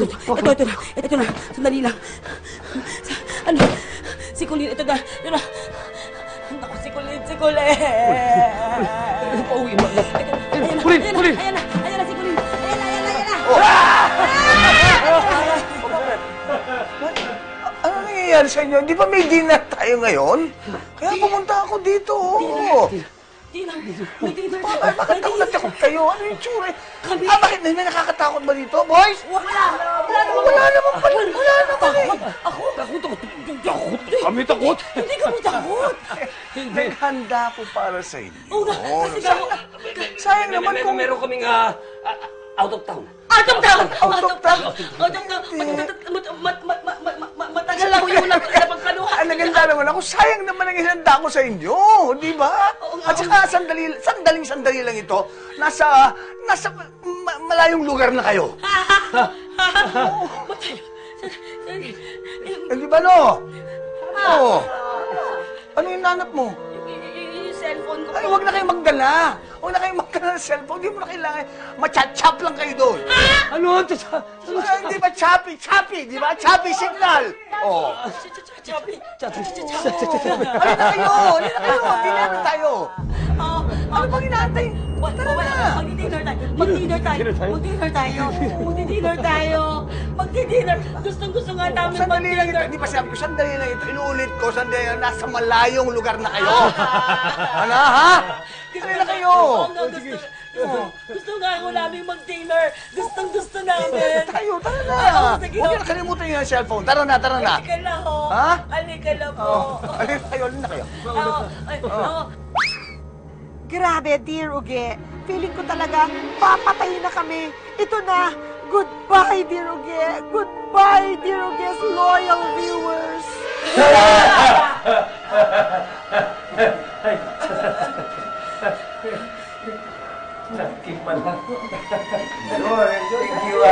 Ito na. Ito na. Sandali lang. Ano? Si Colleen, ito na. Ito na. Naku, si Colleen. Pauwi mo. Colleen! Ayan na, si Colleen. Ano nangyayari sa inyo? Di ba may dinner tayo ngayon? Kaya pumunta ako dito. Di lang. May dinner. Bakit ako natakot kayo? Ano yung tsura? Bakit may nakakatakot ba dito, boys? Wala naman pala. Wala naman eh. Ako? Takot. Kami takot. Hindi kami takot. Naghanda ko para sa inyo. Oo nga, kasi daw. Sayang naman kung... Meron kaming out of town. Out of town! Matagal lang yung napagkanuhan. Ang naganda naman ako. Sayang naman ang hinanda ko sa inyo. Di ba? At saka sandaling lang ito. Nasa malayong lugar na kayo. Di ba, no? Oo. Ano yung nanap mo? Yung cellphone ko. Ay, huwag na kayong magdala. Huwag na kayong magdala ng cellphone. Hindi mo na kailangan. Machat-chap lang kayo doon. Ano? Hindi ba choppy? Di ba? Choppy signal. Oh. Halina kayo. Tayo. Ano bang inaantay? Tara na. Magdi-dinner tayo. Gustong-gusto nga namin Sandali lang ito. mag-dinner. Hindi pa sabi ko, sandali lang ito. Inuulit ko, sandali lang. Nasa malayong lugar na kayo. Ano, ha? Sandali na kayo. Gusto nga ako namin mag-dinner. Gustong-gusto namin. Tayo, tara na. Oo, sige. Huwag na kalimutan yung cellphone. Tara na. Halika na ho. Ha? Halika na po. Alin na kayo. Grabe, dear Uge. Feeling ko talaga, papatayin na kami. Ito na. Goodbye, dear Uge. Goodbye, dear Uge's loyal viewers. Sakit pala. Thank you,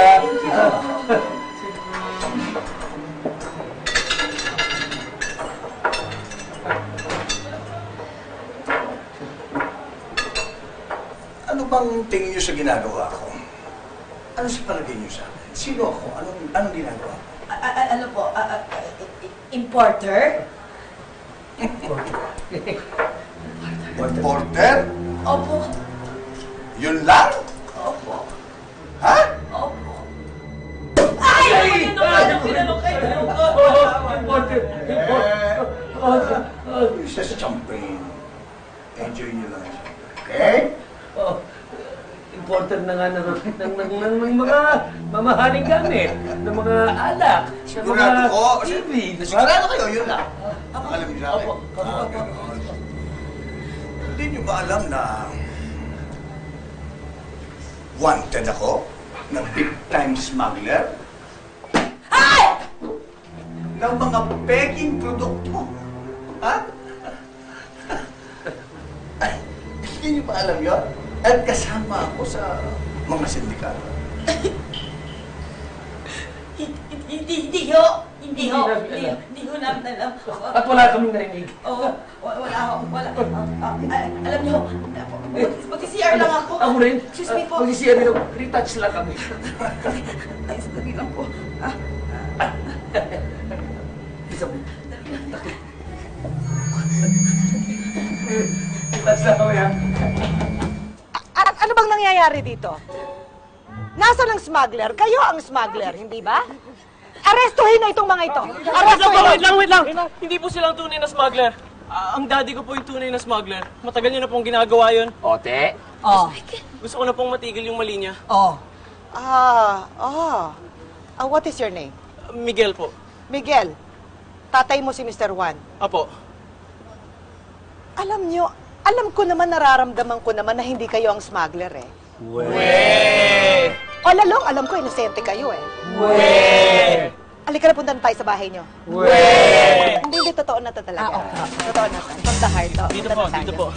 Ano bang tingin niyo sa ginagawa ko? Ano sa palagay niyo sa akin? Sino ako? Anong ginagawa ko? Ano po? Importer? Reporter? Opo. Yun lang? Opo. Ha? Opo. Ay! Sinanong kayo. It's just champagne. Enjoy niyo lang siya. Okay? Importer na nga ng mga mamahaling gamit, ng mga alak, ng Sigurado mga ko. TV. Sigurado kayo, yun lang. Alam niyo sa akin. Opo. Ganon. Hindi niyo ba alam na wanted ako na big-time smuggler? Ay! Ng mga peking produkto. Ha? Ay, hindi niyo ba alam yun? At kasama ako sa mga sindikato. Hindi ho namin alam. At wala kaming narinig. Oo, wala. Alam niyo, mag-CR lang ako. Ako rin. Excuse me po. Mag-CR rin ako. Retouch lang kami. Ay, sandali lang po. Isabel. Asawa yan. Ano bang nangyayari dito? Nasaan ang smuggler? Kayo ang smuggler, hindi ba? Arestuhin na itong mga ito. Wait lang. Hindi po silang tunay na smuggler. Ang daddy ko po yung tunay na smuggler. Matagal niyo na pong ginagawa yun. Ote. Oh. Gusto ko na pong matigil yung mali niya. Oh. What is your name? Miguel po. Miguel. Tatay mo si Mr. Juan. Apo. Alam ko naman, nararamdaman ko naman na hindi kayo ang smuggler eh. Weh! O lalong, alam ko, inosente kayo eh. Weh! Halika na, puntan tayo sa bahay nyo. Weh! Hindi, totoo na to talaga. Totoo na to. From the heart. Dito po.